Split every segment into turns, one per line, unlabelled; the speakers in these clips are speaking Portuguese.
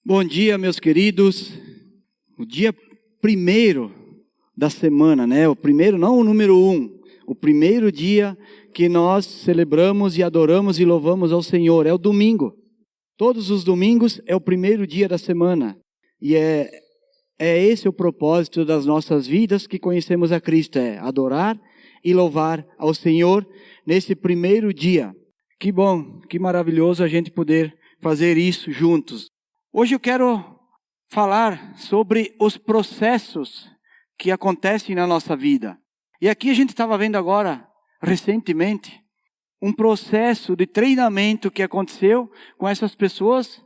Bom dia, meus queridos. O dia primeiro da semana, né? O primeiro, não o número 1. O primeiro dia que nós celebramos e adoramos e louvamos ao Senhor é o domingo. Todos os domingos é o primeiro dia da semana. E é esse o propósito das nossas vidas que conhecemos a Cristo. É adorar e louvar ao Senhor nesse primeiro dia. Que bom, que maravilhoso a gente poder fazer isso juntos. Hoje eu quero falar sobre os processos que acontecem na nossa vida. E aqui a gente estava vendo agora, recentemente, um processo de treinamento que aconteceu com essas pessoas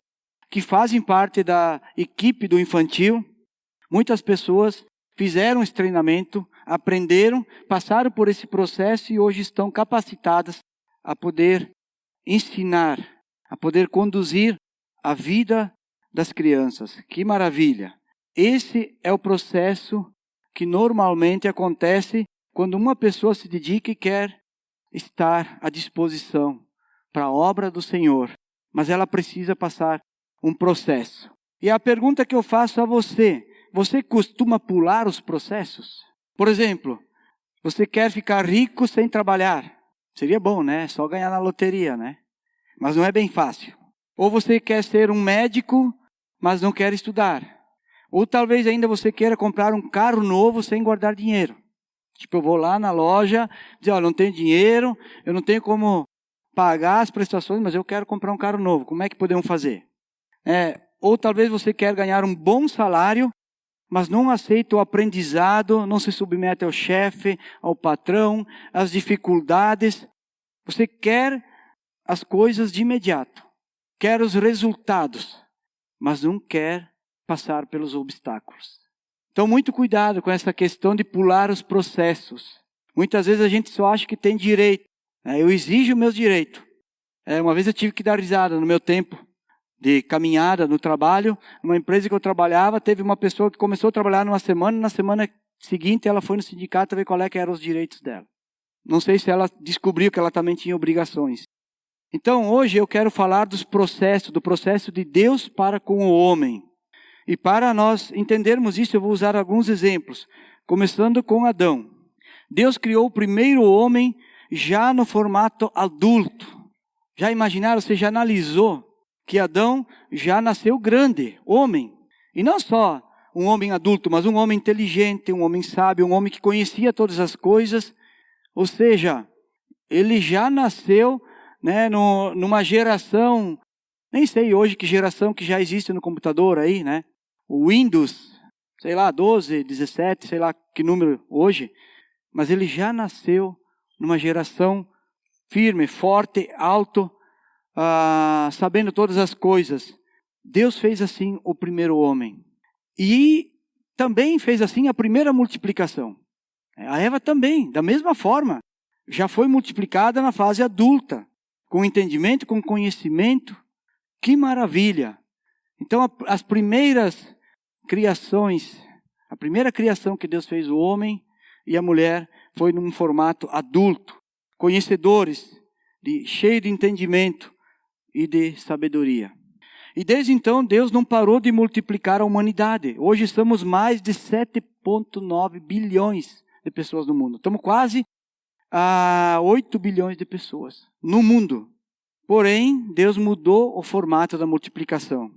que fazem parte da equipe do infantil. Muitas pessoas fizeram esse treinamento, aprenderam, passaram por esse processo e hoje estão capacitadas a poder ensinar, a poder conduzir a vida das crianças. Que maravilha! Esse é o processo que normalmente acontece quando uma pessoa se dedica e quer estar à disposição para a obra do Senhor. Mas ela precisa passar um processo. E a pergunta que eu faço a você: você costuma pular os processos? Por exemplo, você quer ficar rico sem trabalhar? Seria bom, né? Só ganhar na loteria, né? Mas não é bem fácil. Ou você quer ser um médico, mas não quer estudar. Ou talvez ainda você queira comprar um carro novo sem guardar dinheiro. Tipo, eu vou lá na loja, dizer, não tenho dinheiro, eu não tenho como pagar as prestações, mas eu quero comprar um carro novo. Como é que podemos fazer? Ou talvez você quer ganhar um bom salário, mas não aceita o aprendizado, não se submete ao chefe, ao patrão, às dificuldades. Você quer as coisas de imediato, quer os resultados, mas não quer passar pelos obstáculos. Então, muito cuidado com essa questão de pular os processos. Muitas vezes a gente só acha que tem direito. Eu exijo meus direitos. Uma vez eu tive que dar risada no meu tempo de caminhada no trabalho. Numa empresa que eu trabalhava, teve uma pessoa que começou a trabalhar numa semana, na semana seguinte ela foi no sindicato ver qual é que eram os direitos dela. Não sei se ela descobriu que ela também tinha obrigações. Então, hoje eu quero falar do processo de Deus para com o homem. E para nós entendermos isso, eu vou usar alguns exemplos. Começando com Adão. Deus criou o primeiro homem já no formato adulto. Já imaginaram, você já analisou que Adão já nasceu grande, homem. E não só um homem adulto, mas um homem inteligente, um homem sábio, um homem que conhecia todas as coisas. Ou seja, ele já nasceu numa geração, nem sei hoje que geração que já existe no computador aí, né? O Windows, sei lá, 12, 17, sei lá que número hoje. Mas ele já nasceu numa geração firme, forte, alto, sabendo todas as coisas. Deus fez assim o primeiro homem. E também fez assim a primeira multiplicação. A Eva também, da mesma forma, já foi multiplicada na fase adulta. Com entendimento, com conhecimento. Que maravilha! Então, as primeiras criações, a primeira criação que Deus fez, o homem e a mulher, foi num formato adulto, conhecedores, cheio de entendimento e de sabedoria. E desde então, Deus não parou de multiplicar a humanidade. Hoje somos mais de 7,9 bilhões de pessoas no mundo. Estamos quase a 8 bilhões de pessoas no mundo. Porém, Deus mudou o formato da multiplicação.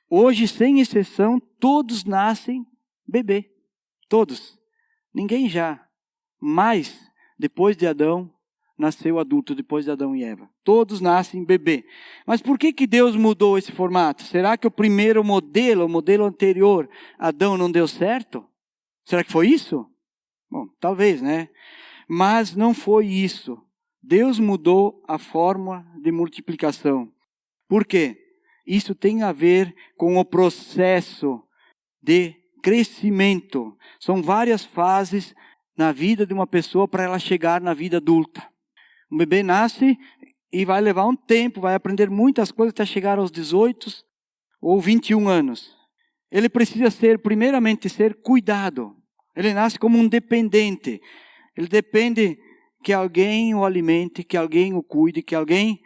Hoje, sem exceção, todos nascem bebê. Todos. Ninguém já. Mas, depois de Adão, nasceu adulto, depois de Adão e Eva. Todos nascem bebê. Mas por que Deus mudou esse formato? Será que o primeiro modelo, o modelo anterior, Adão, não deu certo? Será que foi isso? Bom, talvez, né? Mas não foi isso. Deus mudou a forma de multiplicação. Por quê? Isso tem a ver com o processo de crescimento. São várias fases na vida de uma pessoa para ela chegar na vida adulta. Um bebê nasce e vai levar um tempo, vai aprender muitas coisas até chegar aos 18 ou 21 anos. Ele precisa primeiramente ser cuidado. Ele nasce como um dependente. Ele depende que alguém o alimente, que alguém o cuide, que alguém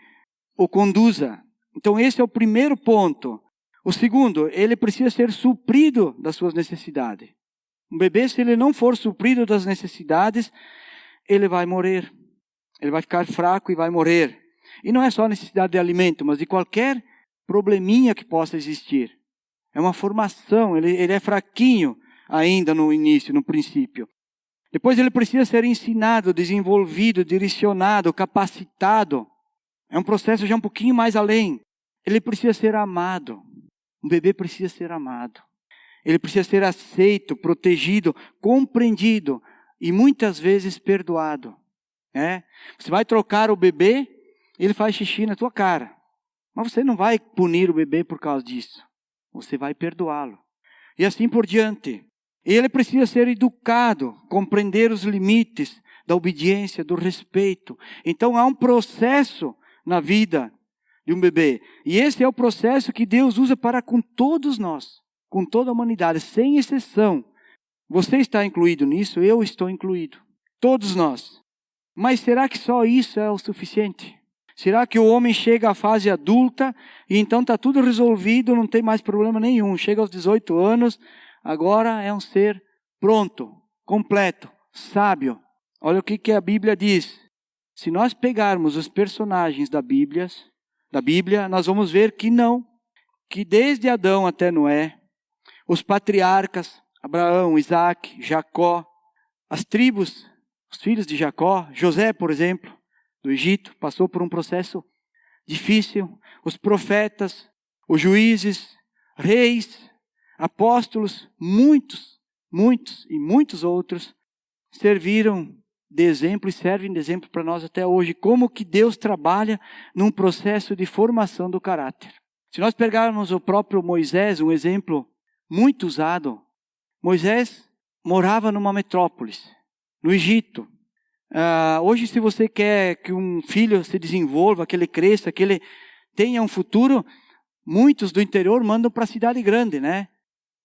o conduza. Então esse é o primeiro ponto. O segundo, ele precisa ser suprido das suas necessidades. Um bebê, se ele não for suprido das necessidades, ele vai morrer. Ele vai ficar fraco e vai morrer. E não é só a necessidade de alimento, mas de qualquer probleminha que possa existir. É uma formação, ele é fraquinho ainda no início, no princípio. Depois ele precisa ser ensinado, desenvolvido, direcionado, capacitado. É um processo já um pouquinho mais além. Ele precisa ser amado. Um bebê precisa ser amado. Ele precisa ser aceito, protegido, compreendido e muitas vezes perdoado. Você vai trocar o bebê, ele faz xixi na tua cara. Mas você não vai punir o bebê por causa disso. Você vai perdoá-lo. E assim por diante. Ele precisa ser educado, compreender os limites da obediência, do respeito. Então há um processo na vida de um bebê. E esse é o processo que Deus usa para com todos nós, com toda a humanidade, sem exceção. Você está incluído nisso, eu estou incluído. Todos nós. Mas será que só isso é o suficiente? Será que o homem chega à fase adulta e então está tudo resolvido, não tem mais problema nenhum? Chega aos 18 anos, agora é um ser pronto, completo, sábio. Olha o que a Bíblia diz. Se nós pegarmos os personagens da Bíblia, nós vamos ver que não. Que desde Adão até Noé, os patriarcas, Abraão, Isaac, Jacó, as tribos, os filhos de Jacó, José, por exemplo, do Egito, passou por um processo difícil. Os profetas, os juízes, reis, apóstolos, muitos e muitos outros serviram de exemplo e servem de exemplo para nós até hoje. Como que Deus trabalha num processo de formação do caráter. Se nós pegarmos o próprio Moisés, um exemplo muito usado, Moisés morava numa metrópolis, no Egito. Hoje, se você quer que um filho se desenvolva, que ele cresça, que ele tenha um futuro, muitos do interior mandam para a cidade grande, né?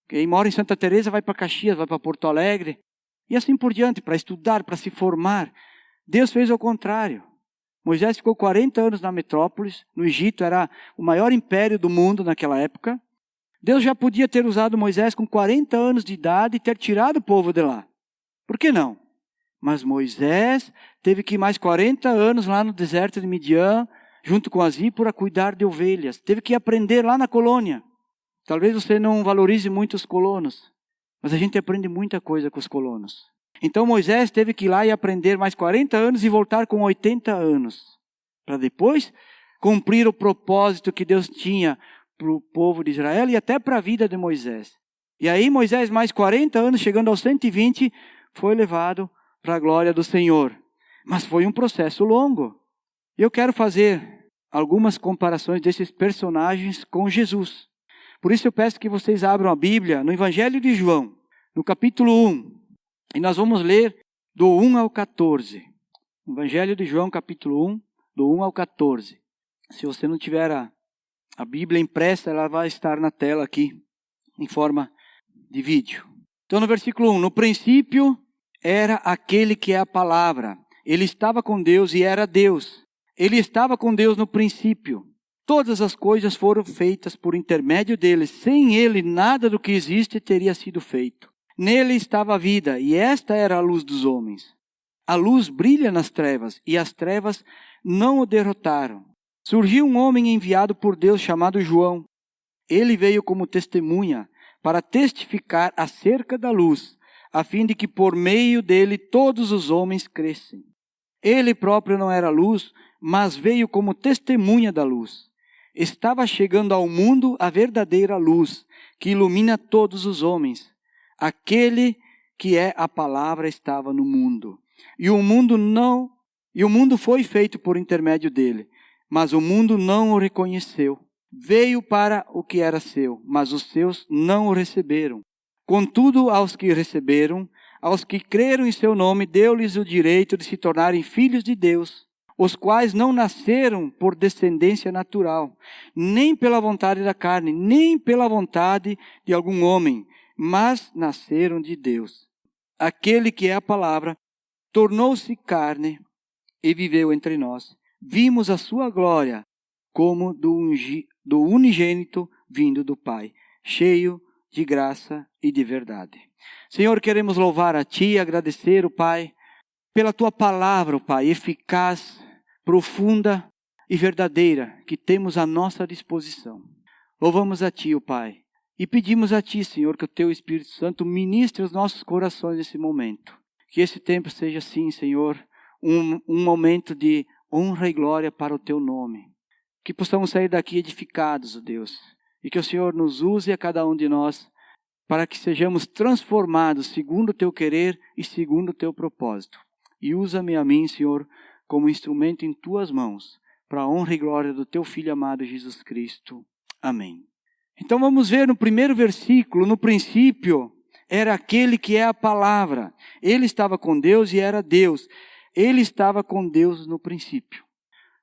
Quem mora em Santa Teresa vai para Caxias, vai para Porto Alegre, e assim por diante, para estudar, para se formar. Deus fez o contrário. Moisés ficou 40 anos na metrópolis, no Egito, era o maior império do mundo naquela época. Deus já podia ter usado Moisés com 40 anos de idade e ter tirado o povo de lá. Por que não? Mas Moisés teve que ir mais 40 anos lá no deserto de Midian, junto com Zípora, cuidar de ovelhas. Teve que aprender lá na colônia. Talvez você não valorize muito os colonos, mas a gente aprende muita coisa com os colonos. Então Moisés teve que ir lá e aprender mais 40 anos e voltar com 80 anos. Para depois cumprir o propósito que Deus tinha para o povo de Israel e até para a vida de Moisés. E aí Moisés, mais 40 anos, chegando aos 120, foi levado para a glória do Senhor. Mas foi um processo longo. Eu quero fazer algumas comparações desses personagens com Jesus. Por isso eu peço que vocês abram a Bíblia no Evangelho de João, no capítulo 1. E nós vamos ler do 1 ao 14. Evangelho de João, capítulo 1, do 1 ao 14. Se você não tiver a Bíblia impressa, ela vai estar na tela aqui, em forma de vídeo. Então no versículo 1, no princípio era aquele que é a palavra. Ele estava com Deus e era Deus. Ele estava com Deus no princípio. Todas as coisas foram feitas por intermédio dele. Sem ele, nada do que existe teria sido feito. Nele estava a vida, e esta era a luz dos homens. A luz brilha nas trevas, e as trevas não o derrotaram. Surgiu um homem enviado por Deus chamado João. Ele veio como testemunha para testificar acerca da luz, a fim de que por meio dele todos os homens crescem. Ele próprio não era luz, mas veio como testemunha da luz. Estava chegando ao mundo a verdadeira luz, que ilumina todos os homens. Aquele que é a palavra estava no mundo. E o mundo foi feito por intermédio dele, mas o mundo não o reconheceu. Veio para o que era seu, mas os seus não o receberam. Contudo, aos que receberam, aos que creram em seu nome, deu-lhes o direito de se tornarem filhos de Deus, os quais não nasceram por descendência natural, nem pela vontade da carne, nem pela vontade de algum homem, mas nasceram de Deus. Aquele que é a palavra tornou-se carne e viveu entre nós. Vimos a sua glória como do unigênito vindo do Pai, cheio de graça e de verdade. Senhor, queremos louvar a Ti e agradecer, o Pai, pela Tua palavra, Pai, eficaz, profunda e verdadeira, que temos à nossa disposição. Louvamos a Ti, o Pai, e pedimos a Ti, Senhor, que o Teu Espírito Santo ministre os nossos corações nesse momento. Que esse tempo seja, sim, Senhor, um momento de honra e glória para o Teu nome. Que possamos sair daqui edificados, ó Deus, e que o Senhor nos use a cada um de nós, para que sejamos transformados segundo o Teu querer e segundo o Teu propósito. E usa-me a mim, Senhor, como instrumento em Tuas mãos, para a honra e glória do Teu Filho amado Jesus Cristo. Amém. Então vamos ver no primeiro versículo, no princípio era aquele que é a palavra. Ele estava com Deus e era Deus. Ele estava com Deus no princípio.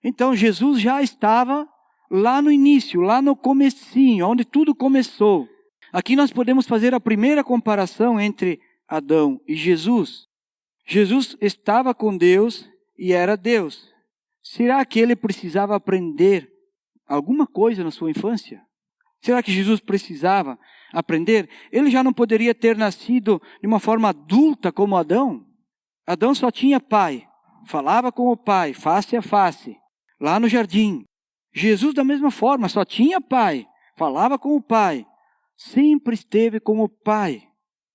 Então Jesus já estava lá no início, lá no comecinho, onde tudo começou. Aqui nós podemos fazer a primeira comparação entre Adão e Jesus. Jesus estava com Deus e era Deus. Será que ele precisava aprender alguma coisa na sua infância? Será que Jesus precisava aprender? Ele já não poderia ter nascido de uma forma adulta como Adão? Adão só tinha pai, falava com o pai, face a face, lá no jardim. Jesus da mesma forma, só tinha pai, falava com o pai, sempre esteve com o pai.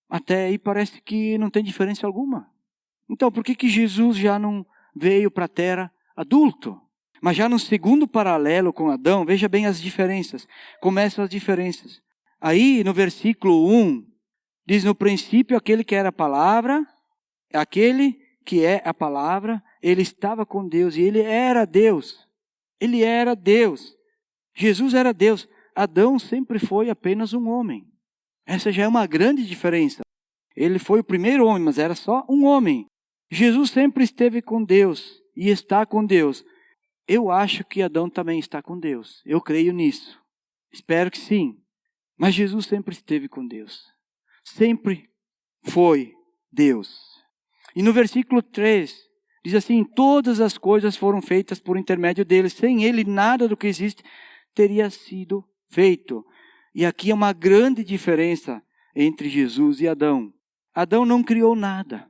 Até aí parece que não tem diferença alguma. Então por que Jesus já não veio para a terra adulto? Mas já no segundo paralelo com Adão, veja bem as diferenças. Começam as diferenças. Aí no versículo 1, diz: no princípio aquele que era a palavra, aquele que é a palavra, ele estava com Deus e ele era Deus. Ele era Deus. Jesus era Deus. Adão sempre foi apenas um homem. Essa já é uma grande diferença. Ele foi o primeiro homem, mas era só um homem. Jesus sempre esteve com Deus e está com Deus. Eu acho que Adão também está com Deus. Eu creio nisso. Espero que sim. Mas Jesus sempre esteve com Deus. Sempre foi Deus. E no versículo 3, diz assim: todas as coisas foram feitas por intermédio dele. Sem ele, nada do que existe teria sido feito. E aqui é uma grande diferença entre Jesus e Adão. Adão não criou nada.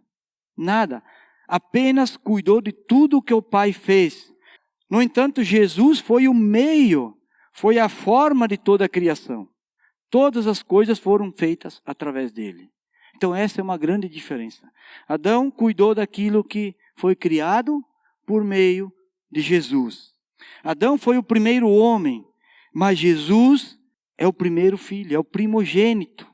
Nada. Apenas cuidou de tudo o que o Pai fez. No entanto, Jesus foi o meio, foi a forma de toda a criação. Todas as coisas foram feitas através dele. Então essa é uma grande diferença. Adão cuidou daquilo que foi criado por meio de Jesus. Adão foi o primeiro homem, mas Jesus é o primeiro filho, é o primogênito.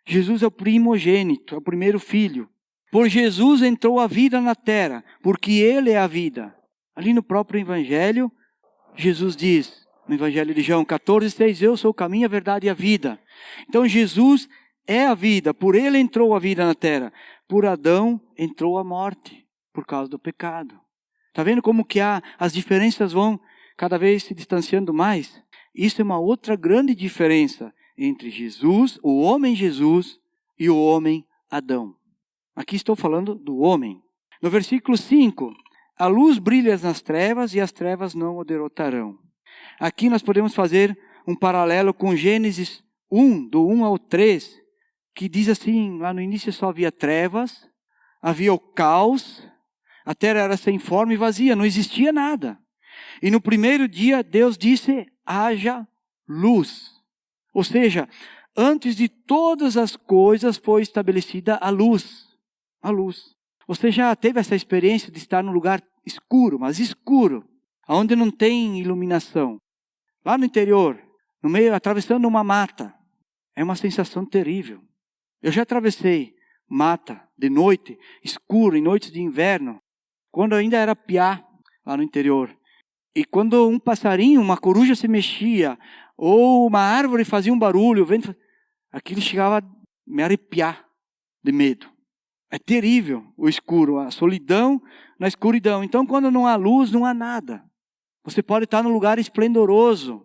Jesus é o primogênito, é o primeiro filho. Por Jesus entrou a vida na terra, porque Ele é a vida. Ali no próprio Evangelho, Jesus diz, no Evangelho de João 14:6, eu sou o caminho, a verdade e a vida. Então Jesus é a vida, por Ele entrou a vida na terra. Por Adão entrou a morte, por causa do pecado. Está vendo como que as diferenças vão cada vez se distanciando mais? Isso é uma outra grande diferença entre Jesus, o homem Jesus, e o homem Adão. Aqui estou falando do homem. No versículo 5, a luz brilha nas trevas e as trevas não o derrotarão. Aqui nós podemos fazer um paralelo com Gênesis 1, do 1 ao 3, que diz assim, lá no início só havia trevas, havia o caos, a terra era sem forma e vazia, não existia nada. E no primeiro dia Deus disse, haja luz. Ou seja, antes de todas as coisas foi estabelecida a luz. A luz. Você já teve essa experiência de estar num lugar escuro, mas escuro, onde não tem iluminação? Lá no interior, no meio, atravessando uma mata. É uma sensação terrível. Eu já atravessei mata de noite, escuro, em noites de inverno, quando ainda era piá, lá no interior. E quando um passarinho, uma coruja se mexia, ou uma árvore fazia um barulho, o vento, aquilo chegava a me arrepiar de medo. É terrível o escuro, a solidão na escuridão. Então, quando não há luz, não há nada. Você pode estar num lugar esplendoroso.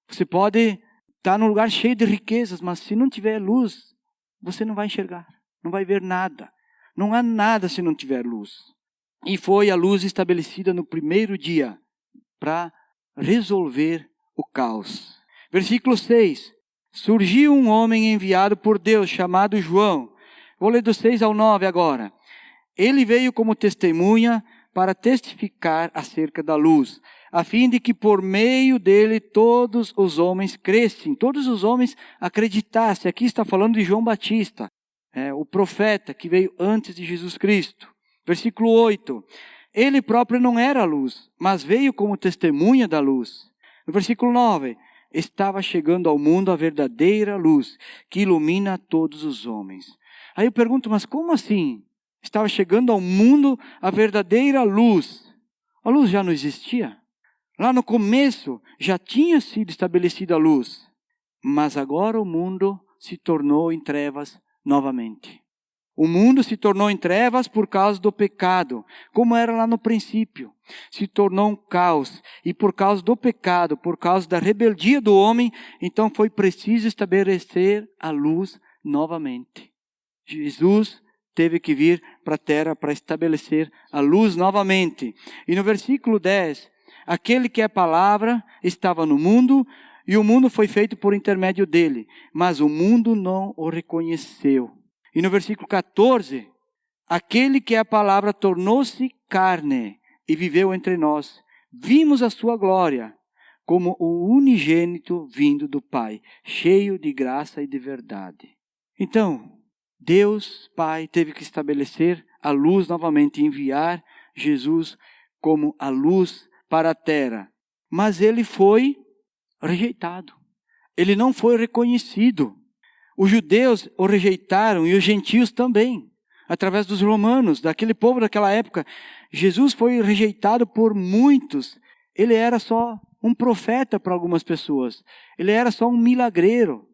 Você pode estar num lugar cheio de riquezas, mas se não tiver luz, você não vai enxergar. Não vai ver nada. Não há nada se não tiver luz. E foi a luz estabelecida no primeiro dia para resolver o caos. Versículo 6. Surgiu um homem enviado por Deus, chamado João. Vou ler do 6 ao 9 agora. Ele veio como testemunha para testificar acerca da luz, a fim de que por meio dele todos os homens crescem, todos os homens acreditassem. Aqui está falando de João Batista, o profeta que veio antes de Jesus Cristo. Versículo 8. Ele próprio não era a luz, mas veio como testemunha da luz. No versículo 9. Estava chegando ao mundo a verdadeira luz, que ilumina todos os homens. Aí eu pergunto, mas como assim? Estava chegando ao mundo a verdadeira luz. A luz já não existia? Lá no começo já tinha sido estabelecida a luz. Mas agora o mundo se tornou em trevas novamente. O mundo se tornou em trevas por causa do pecado, como era lá no princípio. Se tornou um caos. E por causa do pecado, por causa da rebeldia do homem, então foi preciso estabelecer a luz novamente. Jesus teve que vir para a terra para estabelecer a luz novamente. E no versículo 10, aquele que é a palavra estava no mundo, e o mundo foi feito por intermédio dele, mas o mundo não o reconheceu. E no versículo 14, aquele que é a palavra tornou-se carne e viveu entre nós. Vimos a sua glória como o unigênito vindo do Pai, cheio de graça e de verdade. Então, Deus Pai teve que estabelecer a luz novamente, enviar Jesus como a luz para a terra. Mas ele foi rejeitado. Ele não foi reconhecido. Os judeus o rejeitaram e os gentios também, através dos romanos, daquele povo daquela época. Jesus foi rejeitado por muitos. Ele era só um profeta para algumas pessoas. Ele era só um milagreiro.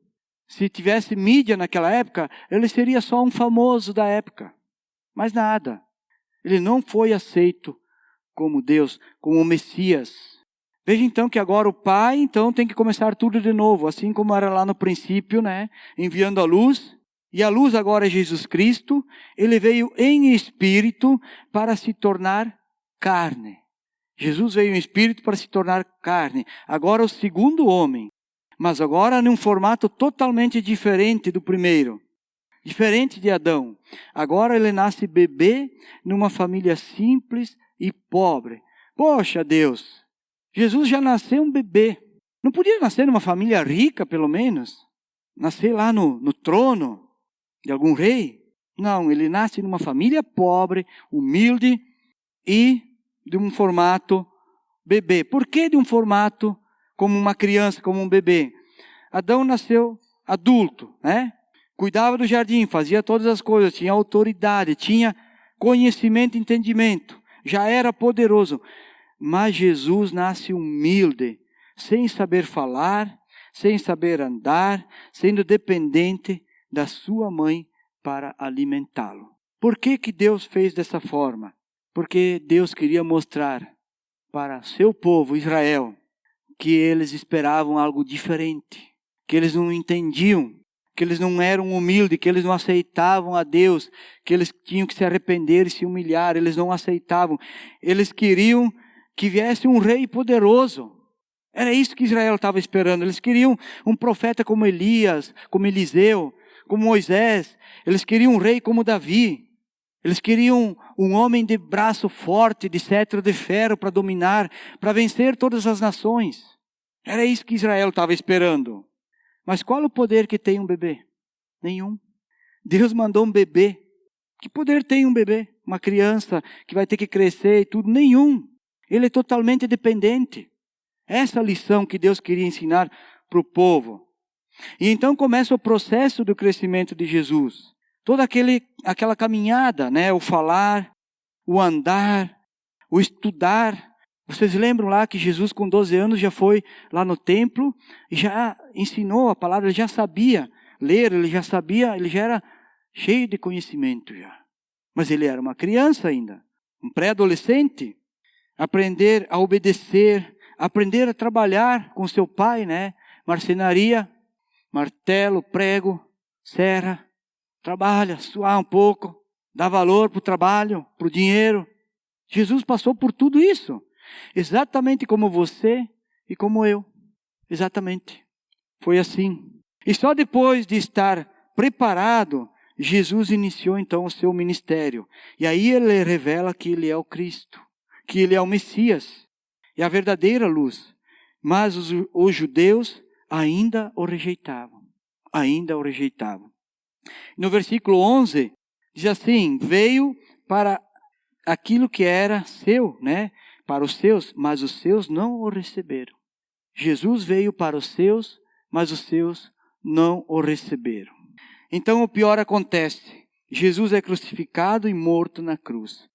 Se tivesse mídia naquela época, ele seria só um famoso da época. Mas nada. Ele não foi aceito como Deus, como o Messias. Veja então que agora o Pai então tem que começar tudo de novo, assim como era lá no princípio, enviando a luz. E a luz agora é Jesus Cristo. Ele veio em espírito para se tornar carne. Jesus veio em espírito para se tornar carne. Agora o segundo homem. Mas agora num formato totalmente diferente do primeiro. Diferente de Adão. Agora ele nasce bebê numa família simples e pobre. Poxa Deus! Jesus já nasceu um bebê. Não podia nascer numa família rica, pelo menos? Nascer lá no trono de algum rei? Não, ele nasce numa família pobre, humilde e de um formato bebê. Por que de um formato como uma criança, como um bebê? Adão nasceu adulto, Cuidava do jardim, fazia todas as coisas, tinha autoridade, tinha conhecimento e entendimento. Já era poderoso. Mas Jesus nasce humilde, sem saber falar, sem saber andar, sendo dependente da sua mãe para alimentá-lo. Por que Deus fez dessa forma? Porque Deus queria mostrar para seu povo, Israel, que eles esperavam algo diferente, que eles não entendiam, que eles não eram humildes, que eles não aceitavam a Deus, que eles tinham que se arrepender e se humilhar, eles não aceitavam. Eles queriam que viesse um rei poderoso. Era isso que Israel estava esperando. Eles queriam um profeta como Elias, como Eliseu, como Moisés. Eles queriam um rei como Davi. Eles queriam um homem de braço forte, de cetro de ferro para dominar, para vencer todas as nações. Era isso que Israel estava esperando. Mas qual o poder que tem um bebê? Nenhum. Deus mandou um bebê. Que poder tem um bebê? Uma criança que vai ter que crescer e tudo? Nenhum. Ele é totalmente dependente. Essa é a lição que Deus queria ensinar para o povo. E então começa o processo do crescimento de Jesus. Toda aquela caminhada, o falar, o andar, o estudar. Vocês lembram lá que Jesus com 12 anos já foi lá no templo e já ensinou a palavra, ele já sabia ler, ele já era cheio de conhecimento já. Mas ele era uma criança ainda, um pré-adolescente. Aprender a obedecer, aprender a trabalhar com seu pai, Marcenaria, martelo, prego, serra. Trabalha, suar um pouco, dá valor para o trabalho, para o dinheiro. Jesus passou por tudo isso. Exatamente como você e como eu. Exatamente. Foi assim. E só depois de estar preparado, Jesus iniciou então o seu ministério. E aí ele revela que ele é o Cristo, que ele é o Messias, é a verdadeira luz. Mas os judeus ainda o rejeitavam. Ainda o rejeitavam. No versículo 11, diz assim: veio para aquilo que era seu, né? Para os seus, mas os seus não o receberam. Jesus veio para os seus, mas os seus não o receberam. Então o pior acontece. Jesus é crucificado e morto na cruz.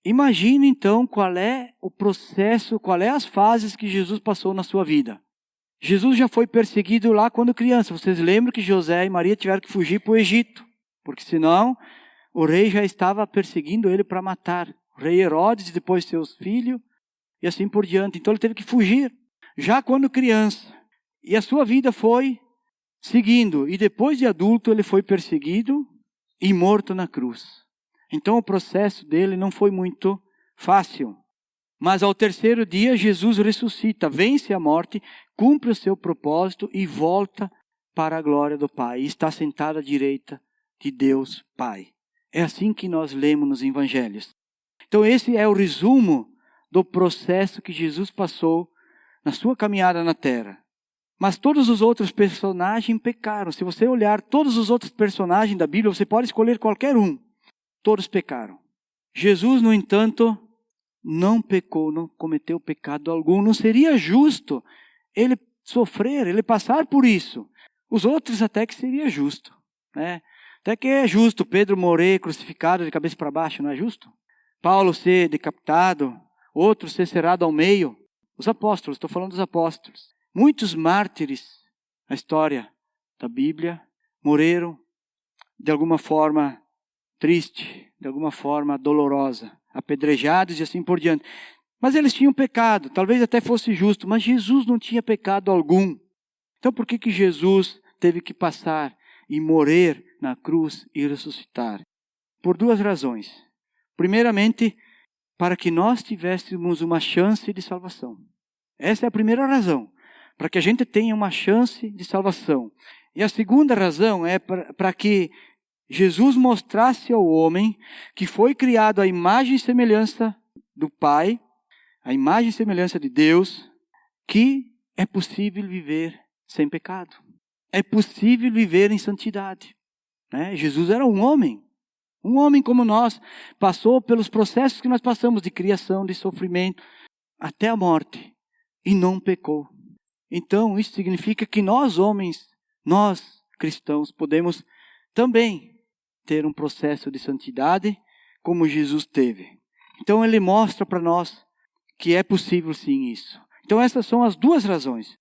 Imagine então qual é o processo, qual é as fases que Jesus passou na sua vida. Jesus já foi perseguido lá quando criança. Vocês lembram que José e Maria tiveram que fugir para o Egito, porque senão o rei já estava perseguindo ele para matar. O rei Herodes, depois seus filhos e assim por diante. Então ele teve que fugir, já quando criança. E a sua vida foi seguindo. E depois de adulto ele foi perseguido e morto na cruz. Então o processo dele não foi muito fácil. Mas ao terceiro dia Jesus ressuscita, vence a morte, cumpre o seu propósito e volta para a glória do Pai. E está sentado à direita de Deus Pai. É assim que nós lemos nos evangelhos. Então esse é o resumo do processo que Jesus passou na sua caminhada na terra. Mas todos os outros personagens pecaram. Se você olhar todos os outros personagens da Bíblia, você pode escolher qualquer um. Todos pecaram. Jesus, no entanto, não pecou, não cometeu pecado algum. Não seria justo ele sofrer, ele passar por isso. Os outros até que seria justo, né? Até que é justo Pedro morrer crucificado de cabeça para baixo, não é justo? Paulo ser decapitado, outro ser cerrado ao meio. Os apóstolos, estou falando dos apóstolos. Muitos mártires na história da Bíblia morreram de alguma forma triste, de alguma forma dolorosa, apedrejados e assim por diante. Mas eles tinham pecado, talvez até fosse justo, mas Jesus não tinha pecado algum. Então por que Jesus teve que passar e morrer na cruz e ressuscitar? Por duas razões. Primeiramente, para que nós tivéssemos uma chance de salvação. Essa é a primeira razão, para que a gente tenha uma chance de salvação. E a segunda razão é para que Jesus mostrasse ao homem que foi criado à imagem e semelhança do Pai, a imagem e semelhança de Deus, que é possível viver sem pecado. É possível viver em santidade. Né? Jesus era um homem como nós, passou pelos processos que nós passamos de criação, de sofrimento, até a morte, e não pecou. Então isso significa que nós homens, nós cristãos, podemos também ter um processo de santidade como Jesus teve. Então ele mostra para nós que é possível sim isso. Então essas são as duas razões,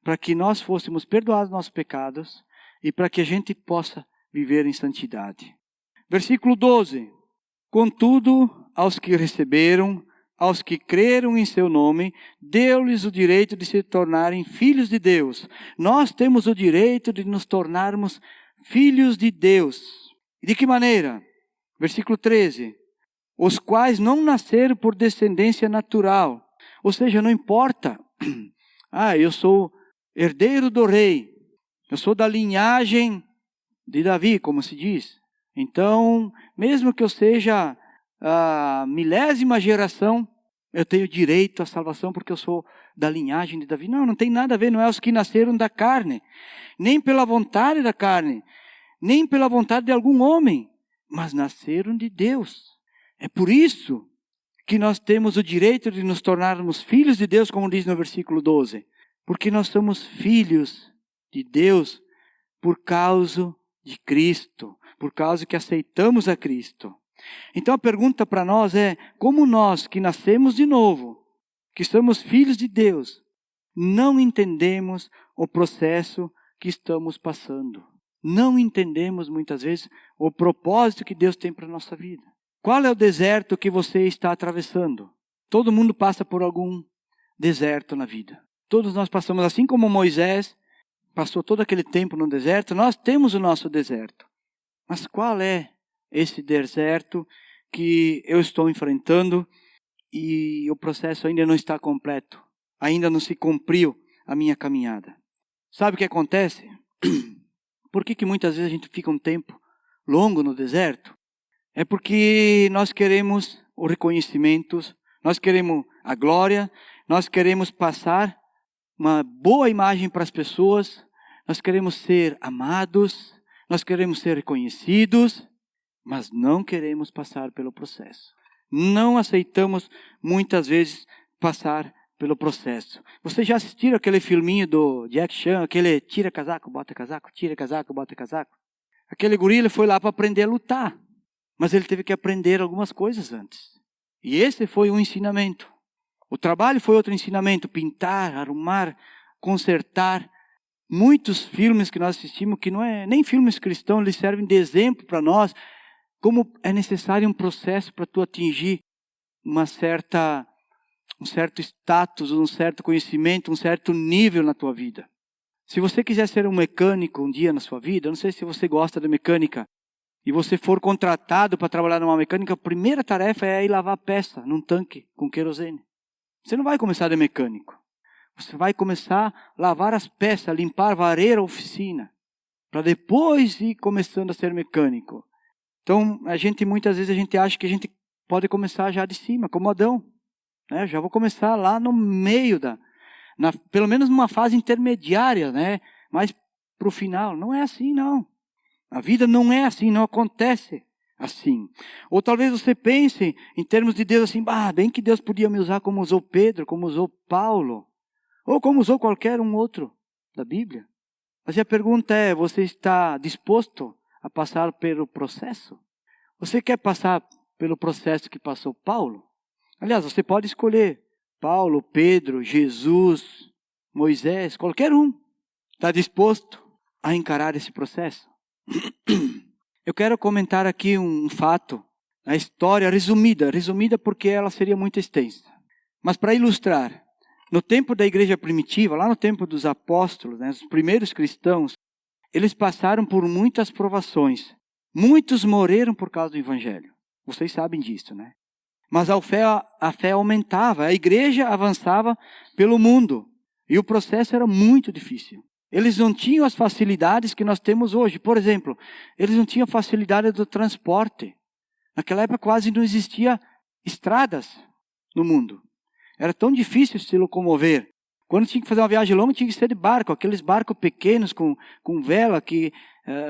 para que nós fôssemos perdoados nossos pecados e para que a gente possa viver em santidade. Versículo 12. Contudo, aos que receberam, aos que creram em seu nome, deu-lhes o direito de se tornarem filhos de Deus. Nós temos o direito de nos tornarmos filhos de Deus. De que maneira? Versículo 13. Os quais não nasceram por descendência natural. Ou seja, não importa. Eu sou herdeiro do rei. Eu sou da linhagem de Davi, como se diz. Então, mesmo que eu seja a milésima geração, eu tenho direito à salvação porque eu sou da linhagem de Davi. Não tem nada a ver, não é os que nasceram da carne, nem pela vontade da carne, nem pela vontade de algum homem, mas nasceram de Deus. É por isso que nós temos o direito de nos tornarmos filhos de Deus, como diz no versículo 12. Porque nós somos filhos de Deus por causa de Cristo, por causa que aceitamos a Cristo. Então a pergunta para nós é, como nós que nascemos de novo, que somos filhos de Deus, não entendemos o processo que estamos passando? Não entendemos muitas vezes o propósito que Deus tem para a nossa vida. Qual é o deserto que você está atravessando? Todo mundo passa por algum deserto na vida. Todos nós passamos, assim como Moisés passou todo aquele tempo no deserto, nós temos o nosso deserto. Mas qual é esse deserto que eu estou enfrentando e o processo ainda não está completo? Ainda não se cumpriu a minha caminhada? Sabe o que acontece? Por que muitas vezes a gente fica um tempo longo no deserto? É porque nós queremos o reconhecimento, nós queremos a glória, nós queremos passar uma boa imagem para as pessoas, nós queremos ser amados, nós queremos ser reconhecidos, mas não queremos passar pelo processo. Não aceitamos muitas vezes passar pelo processo. Vocês já assistiram aquele filminho do Jack Chan, aquele tira casaco, bota casaco, tira casaco, bota casaco? Aquele guri, ele foi lá para aprender a lutar, mas ele teve que aprender algumas coisas antes. E esse foi um ensinamento. O trabalho foi outro ensinamento, pintar, arrumar, consertar. Muitos filmes que nós assistimos, que não é nem filmes cristãos, eles servem de exemplo para nós, como é necessário um processo para tu atingir um certo status, um certo conhecimento, um certo nível na tua vida. Se você quiser ser um mecânico um dia na sua vida, eu não sei se você gosta de mecânica, e você for contratado para trabalhar numa mecânica, a primeira tarefa é ir lavar peça num tanque com querosene. Você não vai começar de mecânico. Você vai começar a lavar as peças, limpar, varrer a oficina, para depois ir começando a ser mecânico. Então, muitas vezes a gente acha que a gente pode começar já de cima, como Adão. Já vou começar lá no meio, pelo menos numa fase intermediária, mais para o final. Não é assim, não. A vida não é assim, não acontece assim. Ou talvez você pense em termos de Deus assim, bem que Deus podia me usar como usou Pedro, como usou Paulo, ou como usou qualquer um outro da Bíblia. Mas a pergunta é, você está disposto a passar pelo processo? Você quer passar pelo processo que passou Paulo? Aliás, você pode escolher Paulo, Pedro, Jesus, Moisés, qualquer um. Está disposto a encarar esse processo? Eu quero comentar aqui um fato, a história resumida porque ela seria muito extensa. Mas para ilustrar, no tempo da igreja primitiva, lá no tempo dos apóstolos, os primeiros cristãos, eles passaram por muitas provações. Muitos morreram por causa do evangelho. Vocês sabem disso, né? Mas a fé aumentava, a igreja avançava pelo mundo. E o processo era muito difícil. Eles não tinham as facilidades que nós temos hoje. Por exemplo, eles não tinham facilidade do transporte. Naquela época quase não existia estradas no mundo. Era tão difícil se locomover. Quando tinha que fazer uma viagem longa, tinha que ser de barco. Aqueles barcos pequenos com vela que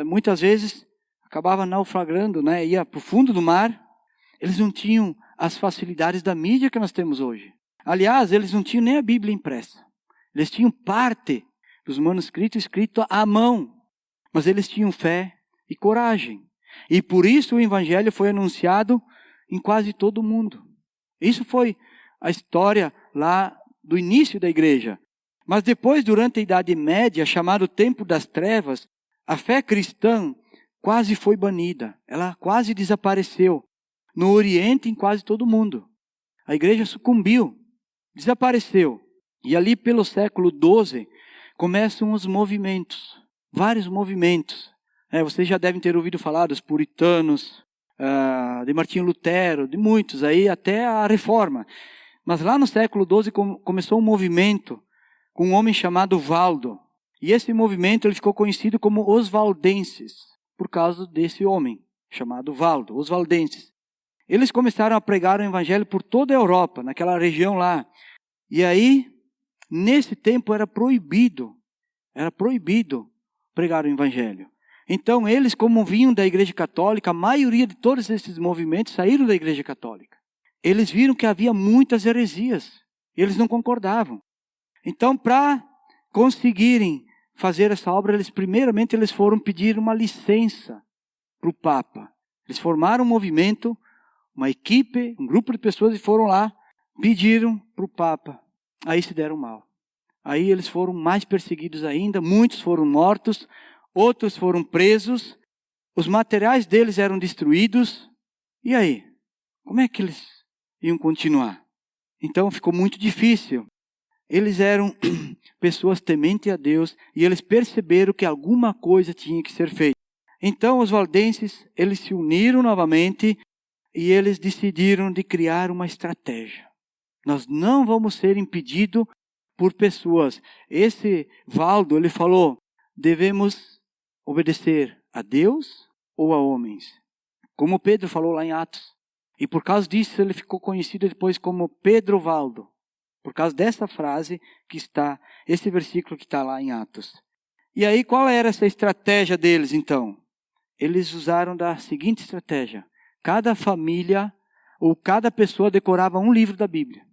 muitas vezes acabava naufragando, ia para o fundo do mar. Eles não tinham as facilidades da mídia que nós temos hoje. Aliás, eles não tinham nem a Bíblia impressa. Eles tinham parte dos manuscritos escritos à mão. Mas eles tinham fé e coragem. E por isso o Evangelho foi anunciado em quase todo o mundo. Isso foi a história lá do início da igreja. Mas depois, durante a Idade Média, chamado Tempo das Trevas, a fé cristã quase foi banida. Ela quase desapareceu. No Oriente, em quase todo o mundo. A igreja sucumbiu, desapareceu. E ali pelo século XII, começam os movimentos. Vários movimentos. Vocês já devem ter ouvido falar dos puritanos, de Martinho Lutero, de muitos, aí até a Reforma. Mas lá no século XII começou um movimento com um homem chamado Valdo. E esse movimento ele ficou conhecido como os valdenses, por causa desse homem chamado Valdo, os valdenses. Eles começaram a pregar o evangelho por toda a Europa, naquela região lá. E aí, nesse tempo era proibido pregar o evangelho. Então eles, como vinham da igreja católica, a maioria de todos esses movimentos saíram da igreja católica. Eles viram que havia muitas heresias. E eles não concordavam. Então, para conseguirem fazer essa obra, primeiramente eles foram pedir uma licença para o Papa. Eles formaram um movimento, uma equipe, um grupo de pessoas e foram lá, pediram para o Papa. Aí se deram mal. Aí eles foram mais perseguidos ainda, muitos foram mortos, outros foram presos, os materiais deles eram destruídos. E aí? Como é que eles iam continuar? Então ficou muito difícil. Eles eram pessoas tementes a Deus e eles perceberam que alguma coisa tinha que ser feita. Então os valdenses, eles se uniram novamente e eles decidiram de criar uma estratégia. Nós não vamos ser impedidos por pessoas. Esse Valdo, ele falou, devemos obedecer a Deus ou a homens? Como Pedro falou lá em Atos. E por causa disso ele ficou conhecido depois como Pedro Valdo. Por causa dessa frase que está, esse versículo que está lá em Atos. E aí qual era essa estratégia deles então? Eles usaram da seguinte estratégia. Cada família ou cada pessoa decorava um livro da Bíblia.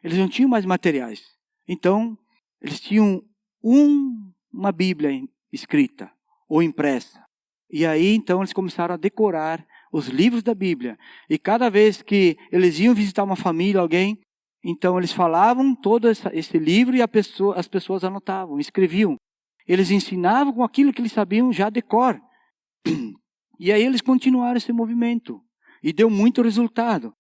Eles não tinham mais materiais. Então, eles tinham uma Bíblia escrita ou impressa. E aí, então, eles começaram a decorar os livros da Bíblia. E cada vez que eles iam visitar uma família, alguém, então eles falavam todo esse livro e as pessoas anotavam, escreviam. Eles ensinavam com aquilo que eles sabiam já de cor. E aí eles continuaram esse movimento. E deu muito resultado.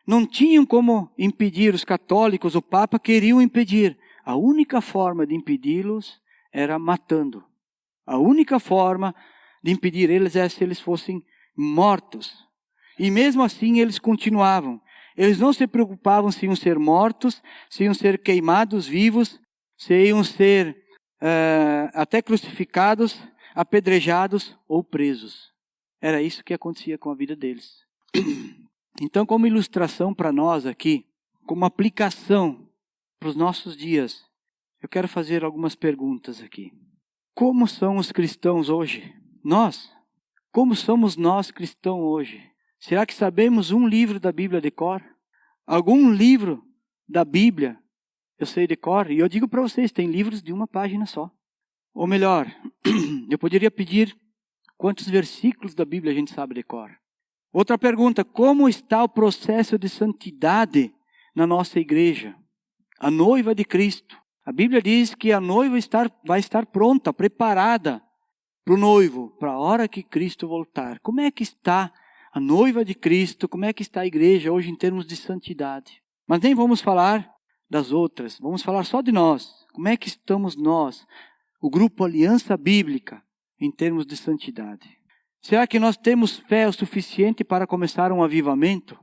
Não tinham como impedir os católicos, o Papa queriam impedir. A única forma de impedi-los era matando. A única forma de impedir eles é se eles fossem mortos. E mesmo assim eles continuavam. Eles não se preocupavam se iam ser mortos, se iam ser queimados vivos, se iam ser até crucificados, apedrejados ou presos. Era isso que acontecia com a vida deles. Então, como ilustração para nós aqui, como aplicação para os nossos dias, eu quero fazer algumas perguntas aqui. Como são os cristãos hoje? Nós? Como somos nós cristãos hoje? Será que sabemos um livro da Bíblia de cor? Algum livro da Bíblia eu sei de cor? E eu digo para vocês, tem livros de uma página só. Ou melhor, eu poderia pedir quantos versículos da Bíblia a gente sabe de cor. Outra pergunta, como está o processo de santidade na nossa igreja? A noiva de Cristo. A Bíblia diz que a noiva vai estar pronta, preparada para o noivo, para a hora que Cristo voltar. Como é que está a noiva de Cristo? Como é que está a igreja hoje em termos de santidade? Mas nem vamos falar das outras, vamos falar só de nós. Como é que estamos nós, o grupo Aliança Bíblica, em termos de santidade? Será que nós temos fé o suficiente para começar um avivamento?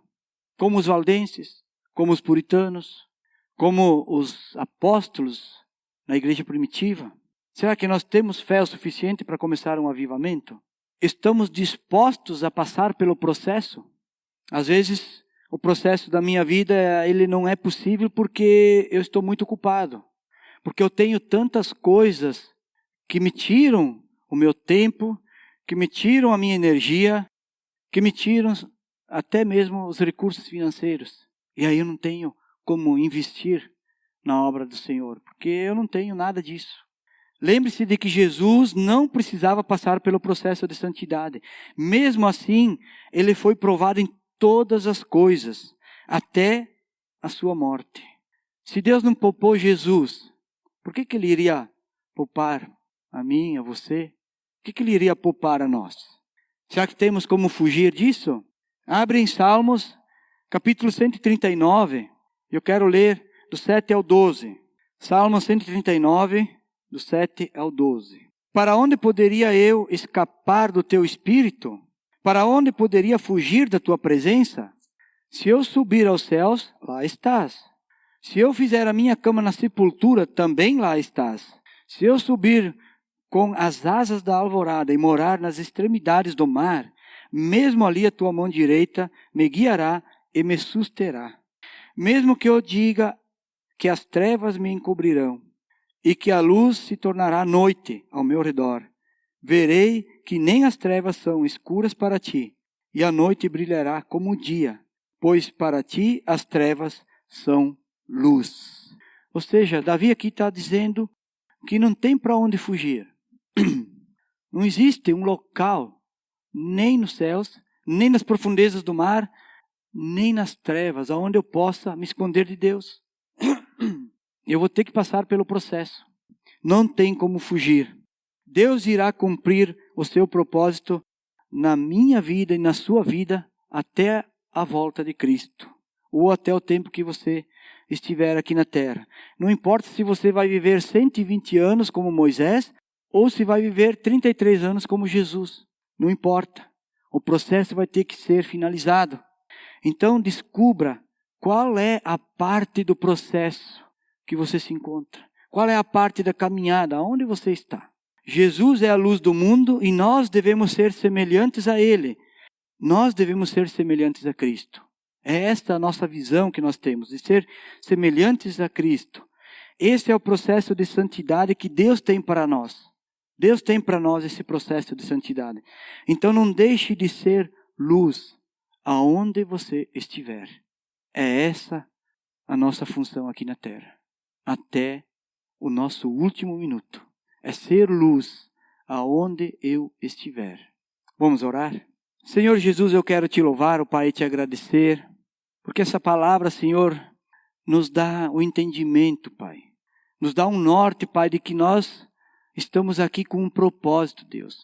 Como os valdenses, como os puritanos, como os apóstolos na igreja primitiva? Será que nós temos fé o suficiente para começar um avivamento? Estamos dispostos a passar pelo processo? Às vezes, o processo da minha vida, ele não é possível porque eu estou muito ocupado. Porque eu tenho tantas coisas que me tiram o meu tempo, que me tiram a minha energia, que me tiram até mesmo os recursos financeiros. E aí eu não tenho como investir na obra do Senhor, porque eu não tenho nada disso. Lembre-se de que Jesus não precisava passar pelo processo de santidade. Mesmo assim, ele foi provado em todas as coisas, até a sua morte. Se Deus não poupou Jesus, por que ele iria poupar a mim, a você? O que ele iria poupar a nós? Será que temos como fugir disso? Abre em Salmos, capítulo 139. Eu quero ler do 7 ao 12. Salmos 139, do 7 ao 12. Para onde poderia eu escapar do teu espírito? Para onde poderia fugir da tua presença? Se eu subir aos céus, lá estás. Se eu fizer a minha cama na sepultura, também lá estás. Se eu subir com as asas da alvorada e morar nas extremidades do mar, mesmo ali a tua mão direita me guiará e me susterá. Mesmo que eu diga que as trevas me encobrirão e que a luz se tornará noite ao meu redor, verei que nem as trevas são escuras para ti, e a noite brilhará como o dia, pois para ti as trevas são luz. Ou seja, Davi aqui está dizendo que não tem para onde fugir. Não existe um local, nem nos céus, nem nas profundezas do mar, nem nas trevas, aonde eu possa me esconder de Deus. Eu vou ter que passar pelo processo. Não tem como fugir. Deus irá cumprir o seu propósito na minha vida e na sua vida até a volta de Cristo, ou até o tempo que você estiver aqui na terra. Não importa se você vai viver 120 anos como Moisés, ou se vai viver 33 anos como Jesus. Não importa. O processo vai ter que ser finalizado. Então descubra qual é a parte do processo que você se encontra? Qual é a parte da caminhada? Onde você está? Jesus é a luz do mundo e nós devemos ser semelhantes a Ele. Nós devemos ser semelhantes a Cristo. É esta a nossa visão que nós temos, de ser semelhantes a Cristo. Esse é o processo de santidade que Deus tem para nós. Deus tem para nós esse processo de santidade. Então não deixe de ser luz aonde você estiver. É essa a nossa função aqui na terra. Até o nosso último minuto. É ser luz aonde eu estiver. Vamos orar? Senhor Jesus, eu quero te louvar, ó Pai, e te agradecer. Porque essa palavra, Senhor, nos dá o entendimento, Pai. Nos dá um norte, Pai, de que nós estamos aqui com um propósito, Deus.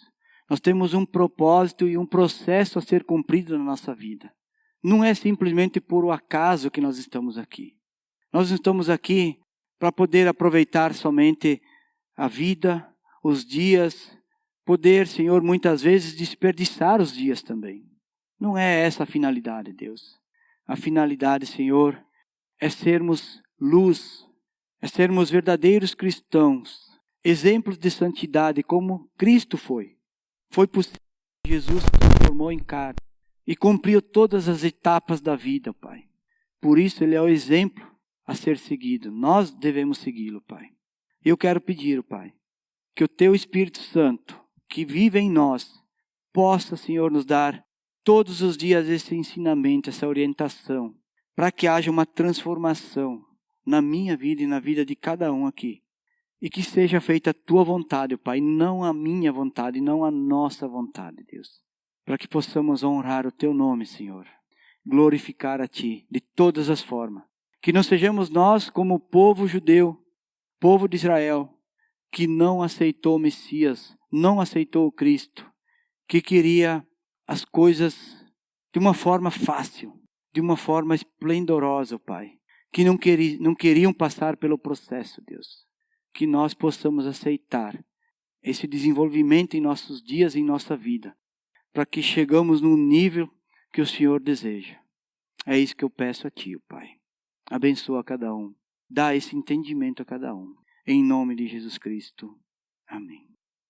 Nós temos um propósito e um processo a ser cumprido na nossa vida. Não é simplesmente por o acaso que nós estamos aqui. Nós não estamos aqui para poder aproveitar somente a vida, os dias, poder, Senhor, muitas vezes desperdiçar os dias também. Não é essa a finalidade, Deus. A finalidade, Senhor, é sermos luz, é sermos verdadeiros cristãos, exemplos de santidade como Cristo foi. Foi possível que Jesus se transformou em carne e cumpriu todas as etapas da vida, Pai. Por isso Ele é o exemplo a ser seguido. Nós devemos segui-lo, Pai. Eu quero pedir, Pai, que o Teu Espírito Santo, que vive em nós, possa, Senhor, nos dar todos os dias esse ensinamento, essa orientação, para que haja uma transformação na minha vida e na vida de cada um aqui. E que seja feita a Tua vontade, Pai, não a minha vontade, não a nossa vontade, Deus. Para que possamos honrar o Teu nome, Senhor. Glorificar a Ti de todas as formas. Que não sejamos nós como o povo judeu, povo de Israel, que não aceitou o Messias, não aceitou o Cristo, que queria as coisas de uma forma fácil, de uma forma esplendorosa, Pai. Que não queriam passar pelo processo, Deus. Que nós possamos aceitar esse desenvolvimento em nossos dias e em nossa vida, para que chegamos no nível que o Senhor deseja. É isso que eu peço a Ti, Pai. Abençoa cada um. Dá esse entendimento a cada um. Em nome de Jesus Cristo. Amém.